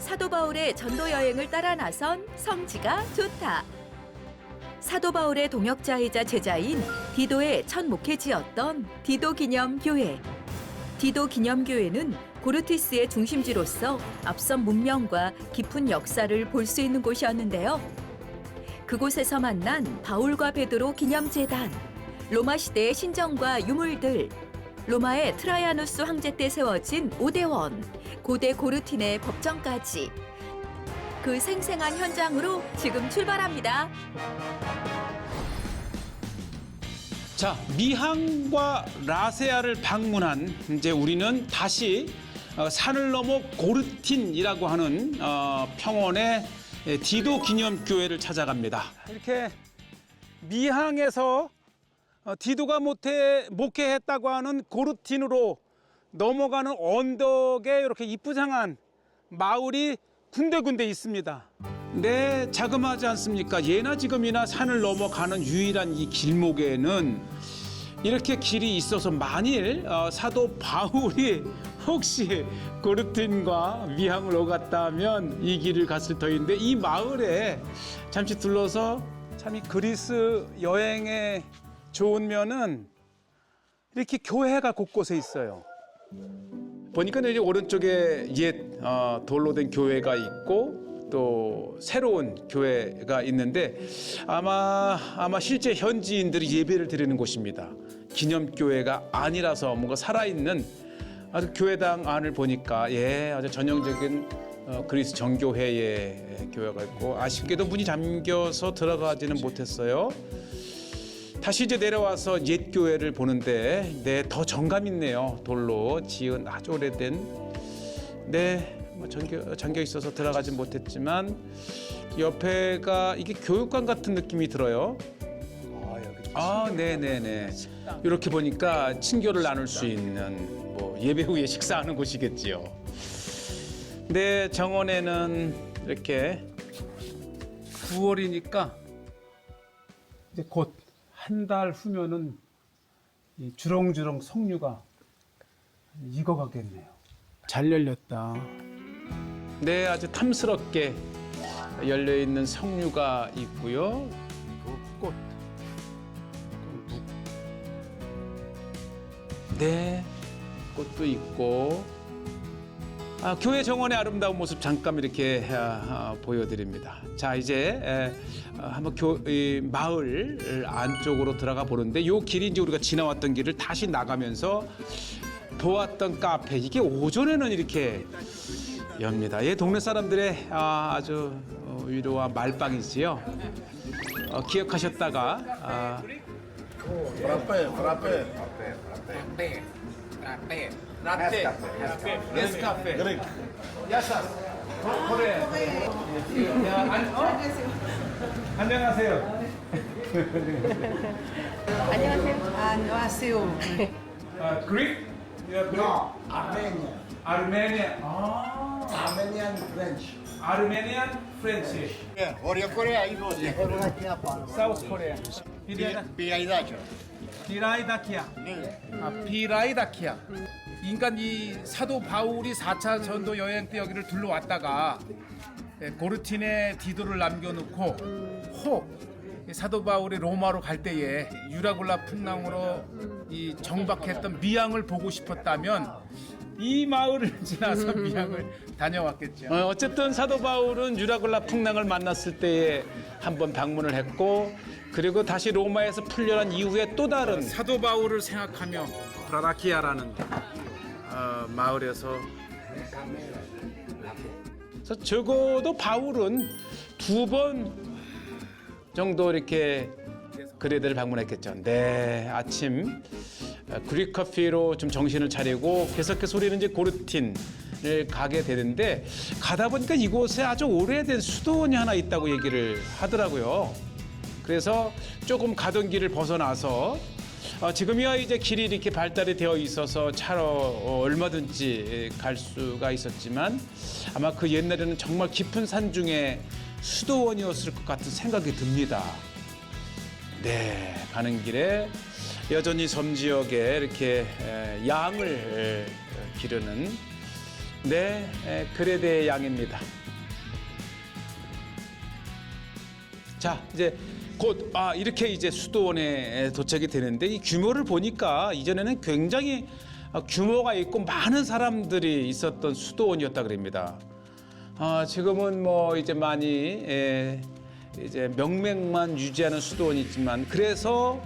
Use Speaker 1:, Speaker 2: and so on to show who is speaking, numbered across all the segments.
Speaker 1: 사도 바울의 전도 여행을 따라 나선 성지가 좋다. 사도 바울의 동역자이자 제자인 디도의 첫 목회지였던 디도 기념교회. 디도 기념교회는 고르티스의 중심지로서 앞선 문명과 깊은 역사를 볼 수 있는 곳이었는데요. 그곳에서 만난 바울과 베드로 기념재단, 로마 시대의 신전과 유물들, 로마의 트라이아누스 황제 때 세워진 오대원, 고대 고르틴의 법정까지 그 생생한 현장으로 지금 출발합니다.
Speaker 2: 자, 미항과 라세아를 방문한 이제 우리는 다시 산을 넘어 고르틴이라고 하는 평원의 디도 기념교회를 찾아갑니다. 이렇게 미항에서 디도가 목회했다고 하는 고르틴으로 넘어가는 언덕에 이렇게 이쁘장한 마을이 군데군데 있습니다. 네, 자그마하지 않습니까? 예나 지금이나 산을 넘어가는 유일한 이 길목에는 이렇게 길이 있어서 만일 사도 바울이 혹시 고르틴과 미항을 오갔다면 이 길을 갔을 터인데, 이 마을에 잠시 둘러서 참 이 그리스 여행에 좋은 면은 이렇게 교회가 곳곳에 있어요. 보니까 이제 오른쪽에 옛 돌로 된 교회가 있고 또 새로운 교회가 있는데 아마 실제 현지인들이 예배를 드리는 곳입니다. 기념교회가 아니라서 뭔가 살아있는 아주 교회당 안을 보니까 아주 전형적인 그리스 정교회의 교회가 있고, 아쉽게도 문이 잠겨서 들어가지는 못했어요. 다시 이제 내려와서 옛 교회를 보는데 더 정감 있네요. 돌로 지은 아주 오래된 잠겨 있어서 들어가진 못했지만 옆에가 이게 교육관 같은 느낌이 들어요. 네네네. 이렇게 보니까 친교를 나눌 수 있는 예배 후에 식사하는 곳이겠지요. 네, 정원에는 이렇게 9월이니까 이제 곧 한 달 후면은 이 주렁주렁 석류가 익어가겠네요. 잘 열렸다. 네, 아주 탐스럽게 열려 있는 석류가 있고요. 꽃. 네, 꽃도 있고. 교회 정원의 아름다운 모습 잠깐 이렇게 보여드립니다. 자, 이제 한번 마을 안쪽으로 들어가 보는데, 이 길이 이제 우리가 지나왔던 길을 다시 나가면서 보았던 카페, 이게 오전에는 이렇게 엽니다. 동네 사람들의 아주 위로와 말빵이지요. 기억하셨다가 라떼, 네스카페, 야사, 코레. 안녕하세요.
Speaker 3: 안녕하세요.
Speaker 2: Greek?
Speaker 4: No, Armenia.
Speaker 2: Armenia.
Speaker 4: Armenian French.
Speaker 2: Armenian French.
Speaker 4: Oraya Kore'ye 이거지.
Speaker 2: South Korea.
Speaker 4: 비아이다죠.
Speaker 2: 비라이다키아. 비라이다키아. 그러니까 이 사도 바울이 4차 전도 여행 때 여기를 둘러왔다가 고르틴에 디도를 남겨놓고 사도 바울이 로마로 갈 때에 유라굴라 풍랑으로 이 정박했던 미항을 보고 싶었다면 이 마을을 지나서 미항을 다녀왔겠죠. 어쨌든 사도 바울은 유라굴라 풍랑을 만났을 때에 한번 방문을 했고, 그리고 다시 로마에서 풀려난 이후에 또 다른 사도 바울을 생각하며 브라다키아라는 마을에서 적어도 바울은 2번 정도 이렇게 그레드를 방문했겠죠. 네, 아침 그릭 커피로 좀 정신을 차리고 계속해서 우리는 이제 고르틴을 가게 되는데, 가다 보니까 이곳에 아주 오래된 수도원이 하나 있다고 얘기를 하더라고요. 그래서 조금 가던 길을 벗어나서 지금이야 이제 길이 이렇게 발달이 되어 있어서 차로 얼마든지 갈 수가 있었지만, 아마 그 옛날에는 정말 깊은 산 중에 수도원이었을 것 같은 생각이 듭니다. 네, 가는 길에 여전히 섬 지역에 이렇게 양을 기르는 네, 그레데의 양입니다. 자, 이제 곧 이렇게 이제 수도원에 도착이 되는데 이 규모를 보니까 이전에는 굉장히 규모가 있고 많은 사람들이 있었던 수도원이었다 그럽니다. 지금은 뭐 이제 많이 이제 명맥만 유지하는 수도원이지만 그래서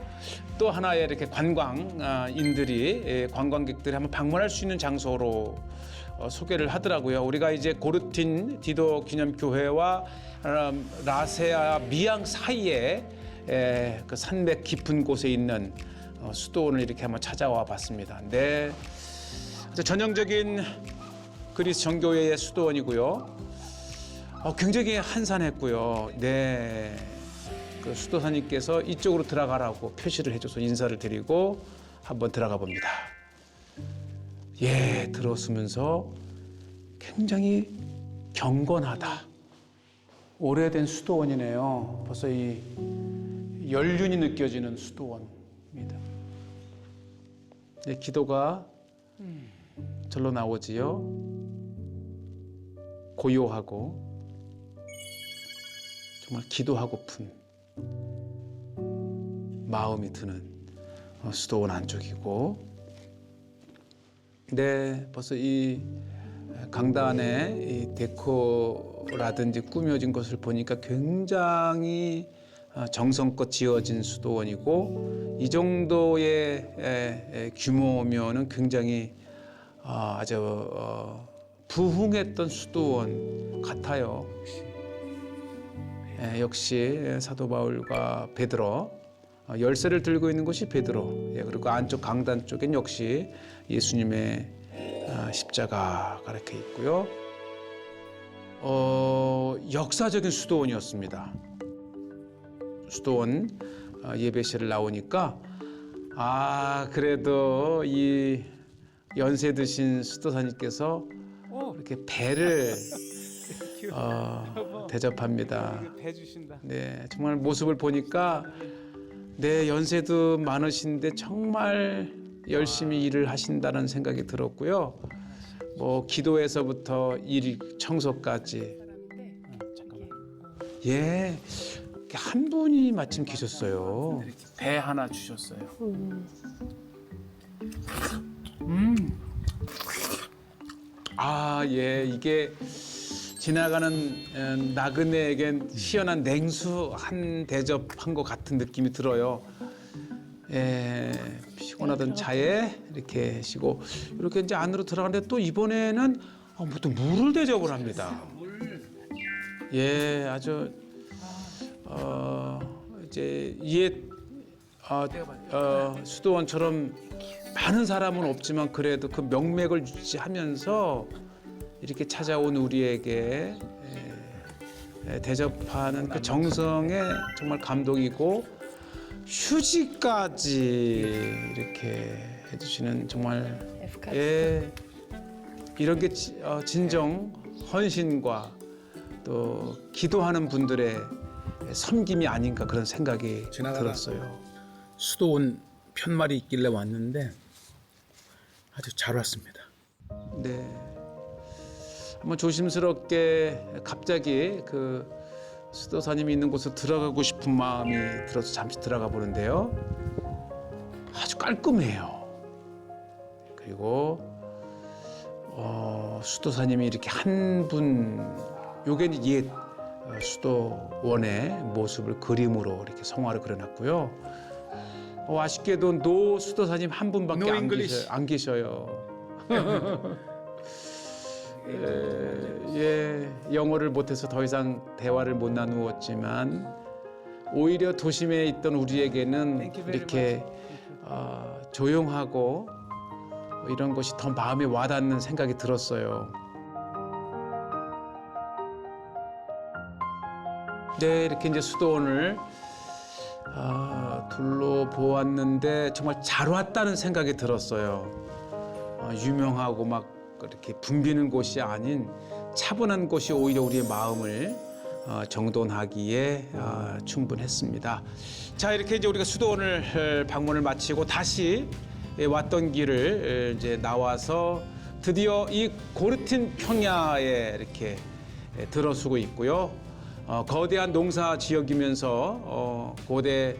Speaker 2: 또 하나의 이렇게 관광인들이 관광객들이 한번 방문할 수 있는 장소로 소개를 하더라고요. 우리가 이제 고르틴 디도 기념교회와 라세아 미양 사이에 그 산맥 깊은 곳에 있는 수도원을 이렇게 한번 찾아와 봤습니다. 네, 전형적인 그리스 정교회의 수도원이고요. 굉장히 한산했고요. 네, 그 수도사님께서 이쪽으로 들어가라고 표시를 해줘서 인사를 드리고 한번 들어가 봅니다. 예, 들어서면서 굉장히 경건하다. 오래된 수도원이네요. 벌써 이 연륜이 느껴지는 수도원입니다. 네, 기도가 절로 나오지요. 고요하고 정말 기도하고픈 마음이 드는 수도원 안쪽이고, 네, 벌써 이 강단에 이 데코라든지 꾸며진 것을 보니까 굉장히 정성껏 지어진 수도원이고, 이 정도의 규모면은 굉장히 아주 부흥했던 수도원 같아요. 역시 사도 바울과 베드로, 열쇠를 들고 있는 곳이 베드로, 그리고 안쪽 강단 쪽엔 역시 예수님의 십자가가 이렇게 있고요. 역사적인 수도원이었습니다. 수도원 예배실을 나오니까 그래도 이 연세 드신 수도사님께서 이렇게 배를 대접합니다.
Speaker 3: 배 주신다.
Speaker 2: 네, 정말 모습을 보니까 네, 연세도 많으신데 정말 열심히 일을 하신다는 생각이 들었고요. 뭐 기도에서부터 일 청소까지. 예, 한 분이 마침 계셨어요. 배 하나 주셨어요. 예, 이게 지나가는 나그네에겐 시원한 냉수 한 대접한 것 같은 느낌이 들어요. 피곤하던 차에 이렇게 하시고 이렇게 이제 안으로 들어가는데 또 이번에는 또 물을 대접을 합니다. 예, 아주 이제 옛 수도원처럼 많은 사람은 없지만 그래도 그 명맥을 유지하면서 이렇게 찾아온 우리에게 대접하는 그 정성에 정말 감동이고, 휴지까지 이렇게 해주시는 정말 이런 게 진정 헌신과 또 기도하는 분들의 섬김이 아닌가 그런 생각이 들었어요. 수도원 편말이 있길래 왔는데 아주 잘 왔습니다. 네. 한번 조심스럽게 갑자기 그 수도사님이 있는 곳으로 들어가고 싶은 마음이 들어서 잠시 들어가 보는데요. 아주 깔끔해요. 그리고 수도사님이 이렇게 한 분, 요게 옛 수도원의 모습을 그림으로 이렇게 성화를 그려놨고요. 아쉽게도 노 수도사님 한 분밖에 안 계셔요. 영어를 못해서 더 이상 대화를 못 나누었지만 오히려 도심에 있던 우리에게는 이렇게 조용하고 이런 것이 더 마음에 와닿는 생각이 들었어요. 네, 이렇게 이제 수도원을 둘러보았는데 정말 잘 왔다는 생각이 들었어요. 유명하고 막 이렇게 붐비는 곳이 아닌 차분한 곳이 오히려 우리의 마음을 정돈하기에 충분했습니다. 자, 이렇게 이제 우리가 수도원을 방문을 마치고 다시 왔던 길을 이제 나와서 드디어 이 고르틴 평야에 이렇게 들어서고 있고요. 거대한 농사 지역이면서 고대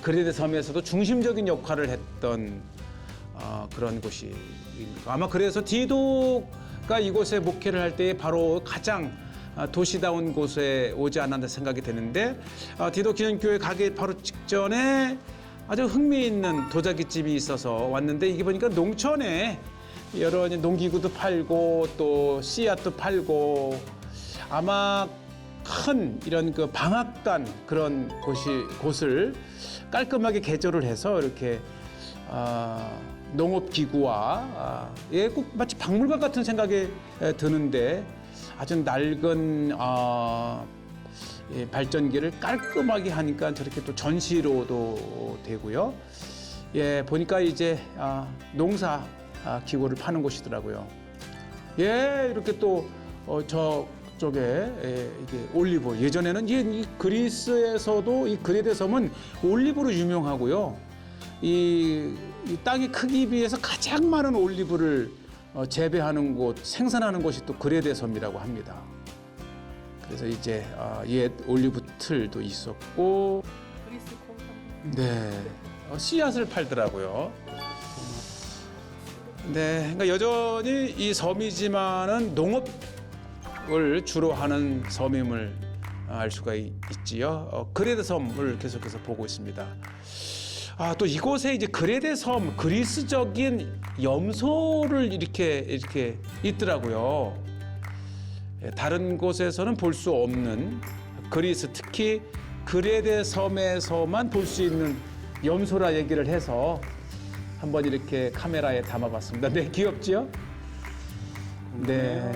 Speaker 2: 그레데 섬에서도 중심적인 역할을 했던 그런 곳이 아마 그래서 디도가 이곳에 목회를 할 때 바로 가장 도시다운 곳에 오지 않았나 생각이 되는데 디도 기념교회 가기 바로 직전에 아주 흥미있는 도자기집이 있어서 왔는데 이게 보니까 농촌에 여러 농기구도 팔고 또 씨앗도 팔고 아마 큰 이런 그 방앗간 그런 곳을 깔끔하게 개조를 해서 이렇게 농업기구와 꼭 마치 박물관 같은 생각이 드는데 아주 낡은 발전기를 깔끔하게 하니까 저렇게 또 전시로도 되고요. 보니까 이제 농사 기구를 파는 곳이더라고요. 이렇게 또 저쪽에 이게 올리브. 예전에는 이 그리스에서도 이 그레데 섬은 올리브로 유명하고요. 이 땅의 크기 비해서 가장 많은 올리브를 재배하는 곳, 생산하는 곳이 또 그레데 섬이라고 합니다. 그래서 이제 옛 올리브 틀도 있었고, 네, 씨앗을 팔더라고요. 네, 그러니까 여전히 이 섬이지만은 농업을 주로 하는 섬임을 알 수가 있지요. 그레데 섬을 계속해서 보고 있습니다. 또 이곳에 이제 그레데 섬 그리스적인 염소를 이렇게 있더라고요. 다른 곳에서는 볼 수 없는 그리스 특히 그레데 섬에서만 볼 수 있는 염소라 얘기를 해서 한번 이렇게 카메라에 담아봤습니다. 네, 귀엽지요? 네.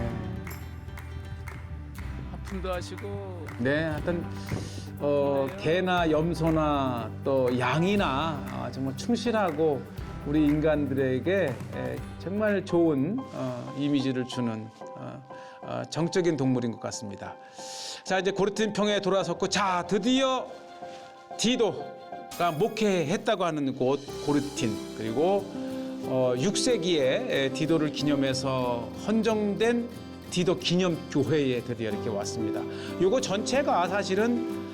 Speaker 3: 하품도 하시고.
Speaker 2: 네, 하여튼 개나 염소나 또 양이나 정말 충실하고 우리 인간들에게 정말 좋은 이미지를 주는 정적인 동물인 것 같습니다. 자, 이제 고르틴 평에 돌아섰고, 자, 드디어 디도가 목회했다고 하는 곳 고르틴, 그리고 6세기에 디도를 기념해서 헌정된 디도 기념교회에 드디어 이렇게 왔습니다. 요거 전체가 사실은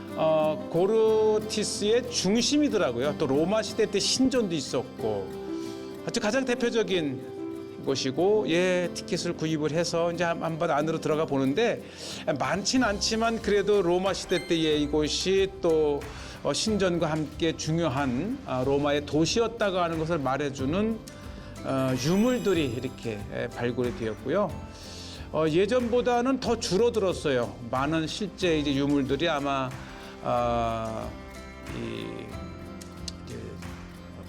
Speaker 2: 고르티스의 중심이더라고요. 또 로마 시대 때 신전도 있었고 아주 가장 대표적인 곳이고, 티켓을 구입을 해서 이제 한번 안으로 들어가 보는데 많진 않지만 그래도 로마 시대 때의 이곳이 또 신전과 함께 중요한 로마의 도시였다고 하는 것을 말해주는 유물들이 이렇게 발굴이 되었고요. 예전보다는 더 줄어들었어요. 많은 실제 이제 유물들이 아마 이제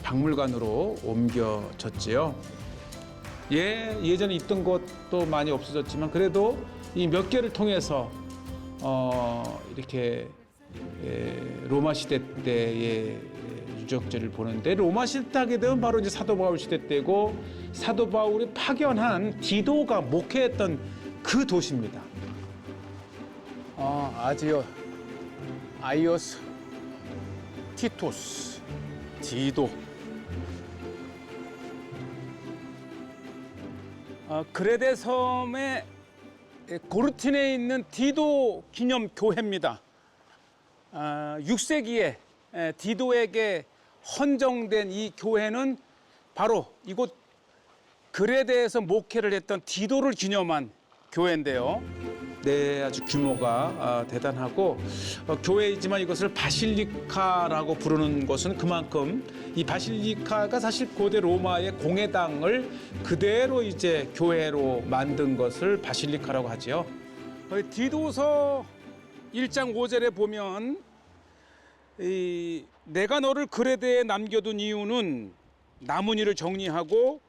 Speaker 2: 박물관으로 옮겨졌지요. 예전에 있던 것도 많이 없어졌지만 그래도 이 몇 개를 통해서 이렇게 로마 시대 때의 유적지를 보는데, 로마 시대 하게 되면 바로 이제 사도 바울 시대 때고 사도 바울이 파견한 디도가 목회했던 그 도시입니다.
Speaker 3: 아이오스, 티토스, 디도. 그레데 섬의 고르틴에 있는 디도 기념 교회입니다. 6세기에 디도에게 헌정된 이 교회는 바로 이곳 그레데에서 목회를 했던 디도를 기념한 교회인데요.
Speaker 2: 네, 아주 규모가 대단하고 교회이지만 이것을 바실리카라고 부르는 것은 그만큼 이 바실리카가 사실 고대 로마의 공회당을 그대로 이제 교회로 만든 것을 바실리카라고 하지요.
Speaker 3: 디도서 1장 5절에 보면 내가 너를 그레데에 남겨둔 이유는 나무니를 정리하고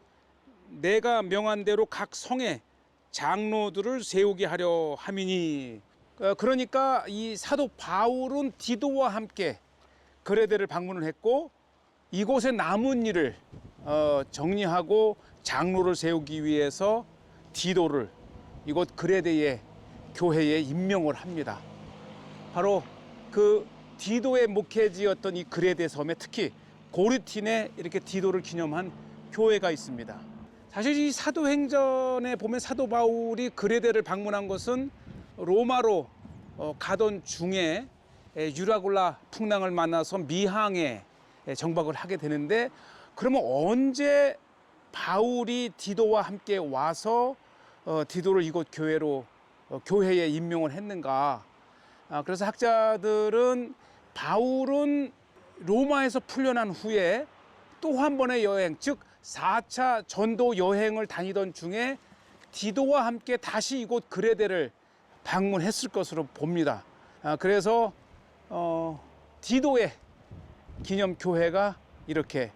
Speaker 3: 내가 명한 대로 각 성에 장로들을 세우게 하려 함이니. 그러니까 이 사도 바울은 디도와 함께 그레데를 방문을 했고 이곳에 남은 일을 정리하고 장로를 세우기 위해서 디도를 이곳 그레데의 교회에 임명을 합니다. 바로 그 디도의 목회지였던 이 그레데 섬에 특히 고르틴에 이렇게 디도를 기념한 교회가 있습니다. 사실 이 사도행전에 보면 사도 바울이 그레데를 방문한 것은 로마로 가던 중에 유라굴라 풍랑을 만나서 미항에 정박을 하게 되는데, 그러면 언제 바울이 디도와 함께 와서 디도를 이곳 교회에 임명을 했는가? 그래서 학자들은 바울은 로마에서 풀려난 후에 또 한 번의 여행, 즉 4차 전도 여행을 다니던 중에 디도와 함께 다시 이곳 그레데를 방문했을 것으로 봅니다. 그래서 디도의 기념교회가 이렇게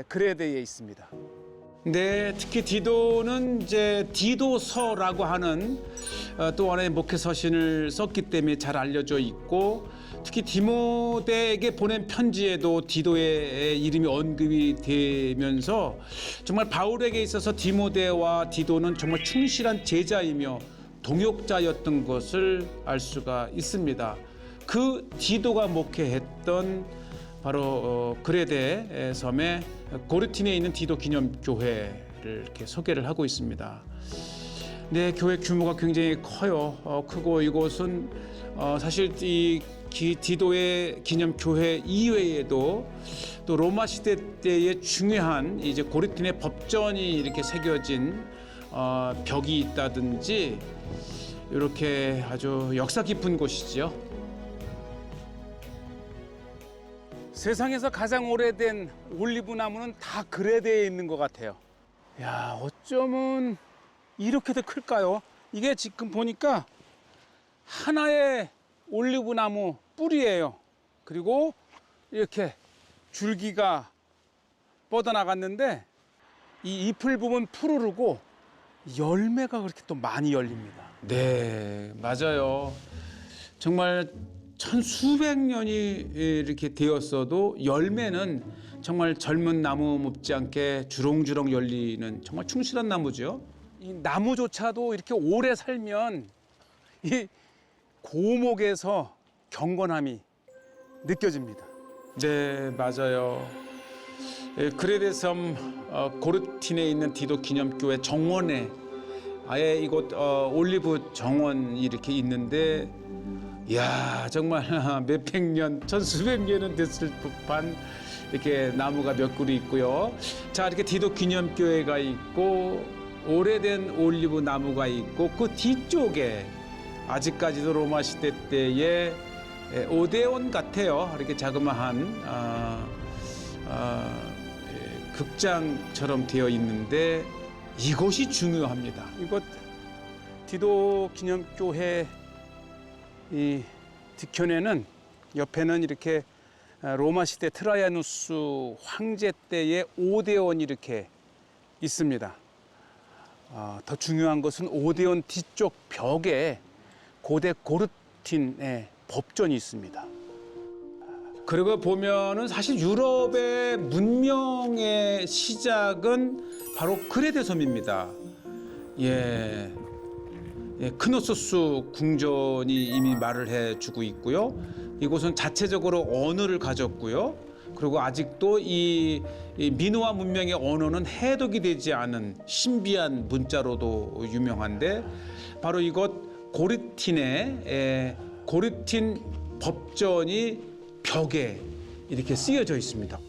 Speaker 3: 그레데에 있습니다.
Speaker 2: 네, 특히 디도는 이제 디도서라고 하는 또 하나의 목회 서신을 썼기 때문에 잘 알려져 있고, 특히 디모데에게 보낸 편지에도 디도의 이름이 언급이 되면서 정말 바울에게 있어서 디모데와 디도는 정말 충실한 제자이며 동역자였던 것을 알 수가 있습니다. 그 디도가 목회했던 바로 그레데 섬의 고르틴에 있는 디도 기념교회를 이렇게 소개를 하고 있습니다. 네, 교회 규모가 굉장히 커요. 크고 이곳은 사실 이 디도의 기념교회 이외에도 또 로마 시대 때의 중요한 이제 고르틴의 법전이 이렇게 새겨진 벽이 있다든지 이렇게 아주 역사 깊은 곳이지요.
Speaker 3: 세상에서 가장 오래된 올리브 나무는 다 그레데에 있는 것 같아요. 야, 어쩌면 이렇게도 클까요? 이게 지금 보니까 하나의 올리브 나무 뿌리예요. 그리고 이렇게 줄기가 뻗어나갔는데 이 잎을 보면 푸르르고 열매가 그렇게 또 많이 열립니다.
Speaker 2: 네, 맞아요. 정말 천수백 년이 이렇게 되었어도 열매는 정말 젊은 나무 못지않게 주렁주렁 열리는 정말 충실한 나무죠.
Speaker 3: 이 나무조차도 이렇게 오래 살면 이 고목에서 경건함이 느껴집니다.
Speaker 2: 네, 맞아요. 그레데 섬 고르틴에 있는 디도 기념교회 정원에 아예 이곳 올리브 정원이 이렇게 있는데, 이야, 정말 몇백 년, 천수백 년은 됐을 법한 이렇게 나무가 몇 그루 있고요. 자, 이렇게 디도 기념교회가 있고 오래된 올리브 나무가 있고, 그 뒤쪽에 아직까지도 로마 시대 때의 오데온 같아요. 이렇게 자그마한 극장처럼 되어 있는데 이곳이 중요합니다.
Speaker 3: 이곳 디도 기념교회 이 뒤편에는, 옆에는 이렇게 로마 시대 트라이아누스 황제 때의 오데온이 이렇게 있습니다. 더 중요한 것은 오데온 뒤쪽 벽에 고대 고르틴의 법전이 있습니다.
Speaker 2: 그리고 보면은 사실 유럽의 문명의 시작은 바로 그레데 섬입니다. 예, 크노소스 궁전이 이미 말을 해주고 있고요. 이곳은 자체적으로 언어를 가졌고요. 그리고 아직도 이 미노아 문명의 언어는 해독이 되지 않은 신비한 문자로도 유명한데, 바로 이곳 고르틴의 고르틴 법전이 벽에 이렇게 쓰여져 있습니다.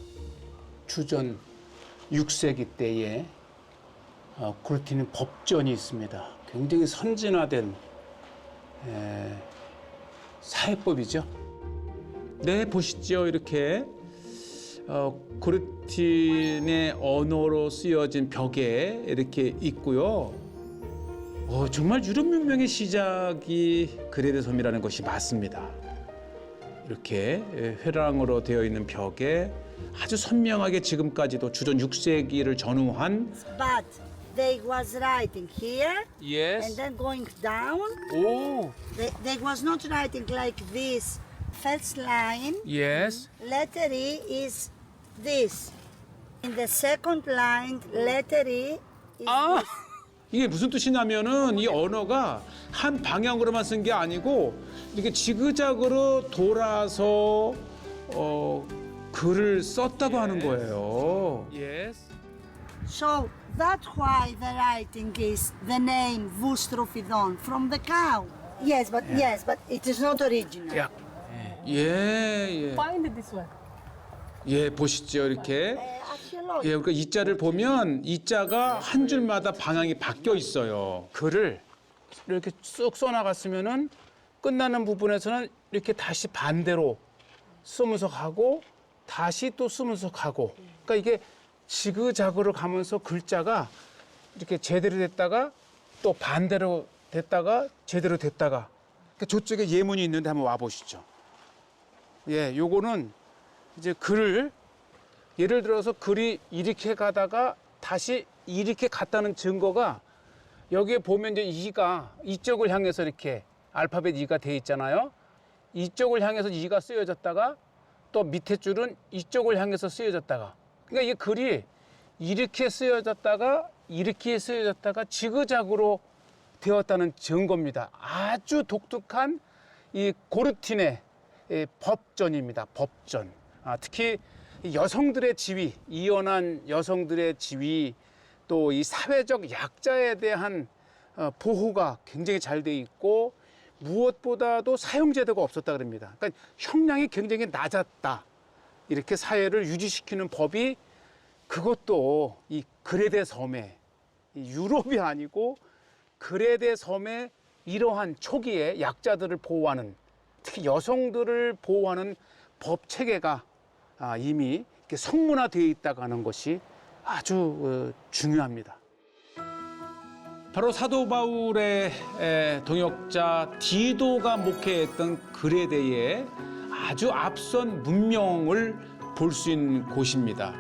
Speaker 3: 주전 6세기 때에 고르틴 법전이 있습니다. 굉장히 선진화된 사회법이죠.
Speaker 2: 네, 보시죠. 이렇게 고르틴의 언어로 쓰여진 벽에 이렇게 있고요. 정말 유럽 문명의 시작이 그레데 섬이라는 것이 맞습니다. 이렇게 회랑으로 되어 있는 벽에 아주 선명하게 지금까지도 주전 6세기를 전후한
Speaker 5: But they was writing here and
Speaker 3: Yes.
Speaker 5: then going down.
Speaker 3: 오.
Speaker 5: They was not writing like this. First line,
Speaker 3: Yes.
Speaker 5: letter E is this. In the second line, letter E is
Speaker 3: 아.
Speaker 5: this.
Speaker 2: 이게 무슨 뜻이냐면은 이 언어가 한 방향으로만 쓴 게 아니고 이렇게 지그작으로 돌아서 글을 썼다고 하는 거예요.
Speaker 3: Yes.
Speaker 5: So That's why the writing is the name Voustrophidon from the cow. Yes, but it is not original.
Speaker 3: 약.
Speaker 2: 예.
Speaker 6: Find this one.
Speaker 2: 예, 보시죠. 이렇게.
Speaker 5: Archaeology.
Speaker 2: 예, 그러니까 이 자를 보면 이 자가 한 줄마다 방향이 바뀌어 있어요.
Speaker 3: 글을 이렇게 쑥 써나갔으면은 끝나는 부분에서는 이렇게 다시 반대로 쓰면서 가고 다시 또 쓰면서 가고. 그러니까 이게 지그자그로 가면서 글자가 이렇게 제대로 됐다가 또 반대로 됐다가 제대로 됐다가. 그러니까 저쪽에 예문이 있는데 한번 와 보시죠. 예, 요거는 이제 글을 예를 들어서 글이 이렇게 가다가 다시 이렇게 갔다는 증거가 여기에 보면 이제 이가 이쪽을 향해서 이렇게 알파벳 이가 돼 있잖아요. 이쪽을 향해서 이가 쓰여졌다가 또 밑에 줄은 이쪽을 향해서 쓰여졌다가. 그러니까 이게 글이 이렇게 쓰여졌다가 이렇게 쓰여졌다가 지그자그로 되었다는 증거입니다. 아주 독특한 이 고르틴의 법전입니다. 법전. 특히 여성들의 지위, 이혼한 여성들의 지위, 또 이 사회적 약자에 대한 보호가 굉장히 잘 돼 있고 무엇보다도 사형제도가 없었다 그럽니다. 그러니까 형량이 굉장히 낮았다. 이렇게 사회를 유지시키는 법이 그것도 이 그레데 섬에 유럽이 아니고 그레데 섬의 이러한 초기에 약자들을 보호하는 특히 여성들을 보호하는 법 체계가 이미 이렇게 성문화되어 있다고 하는 것이 아주 중요합니다.
Speaker 2: 바로 사도 바울의 동역자 디도가 목회했던 그레데의 아주 앞선 문명을 볼 수 있는 곳입니다.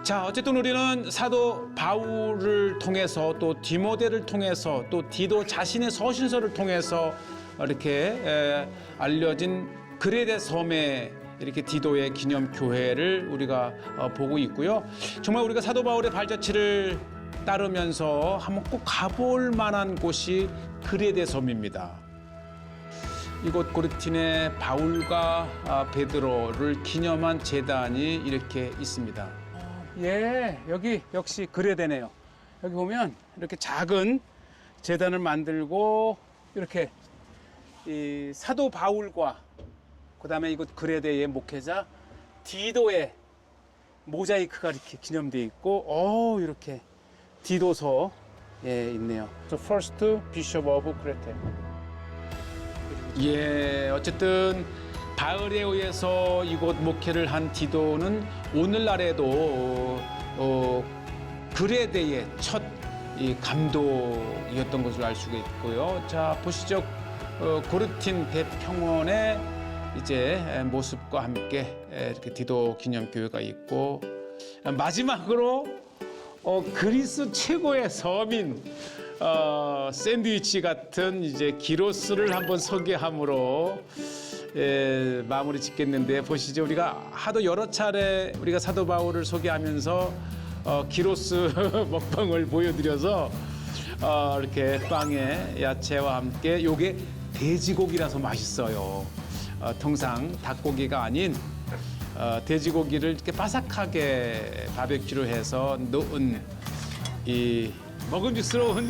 Speaker 2: 자, 어쨌든 우리는 사도 바울을 통해서 또 디모데를 통해서 또 디도 자신의 서신서를 통해서 이렇게 알려진 그레데 섬의 이렇게 디도의 기념교회를 우리가 보고 있고요. 정말 우리가 사도 바울의 발자취를 따르면서 한번 꼭 가볼 만한 곳이 그레데 섬입니다. 이곳 고르틴에 바울과 베드로를 기념한 제단이 이렇게 있습니다.
Speaker 3: 예, 여기 역시 그레데네요. 여기 보면 이렇게 작은 제단을 만들고 이렇게 이 사도 바울과 그다음에 이곳 그레데의 목회자 디도의 모자이크가 이렇게 기념되어 있고, 이렇게 디도서 있네요. The first bishop of Crete.
Speaker 2: 예, 어쨌든 바울에 의해서 이곳 목회를 한 디도는 오늘날에도 그레데의 첫 이 감독이었던 것을 알 수가 있고요. 자, 보시죠. 고르틴 대평원의 이제 모습과 함께 이렇게 디도 기념교회가 있고, 마지막으로 그리스 최고의 서민 샌드위치 같은 이제 기로스를 한번 소개함으로 마무리 짓겠는데, 보시죠. 우리가 하도 여러 차례 우리가 사도 바울을 소개하면서 기로스 먹방을 보여드려서 이렇게 빵에 야채와 함께, 요게 돼지고기라서 맛있어요. 통상 닭고기가 아닌 돼지고기를 이렇게 바삭하게 바베큐로 해서 넣은 이 먹음직스러운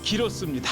Speaker 2: 기로스입니다.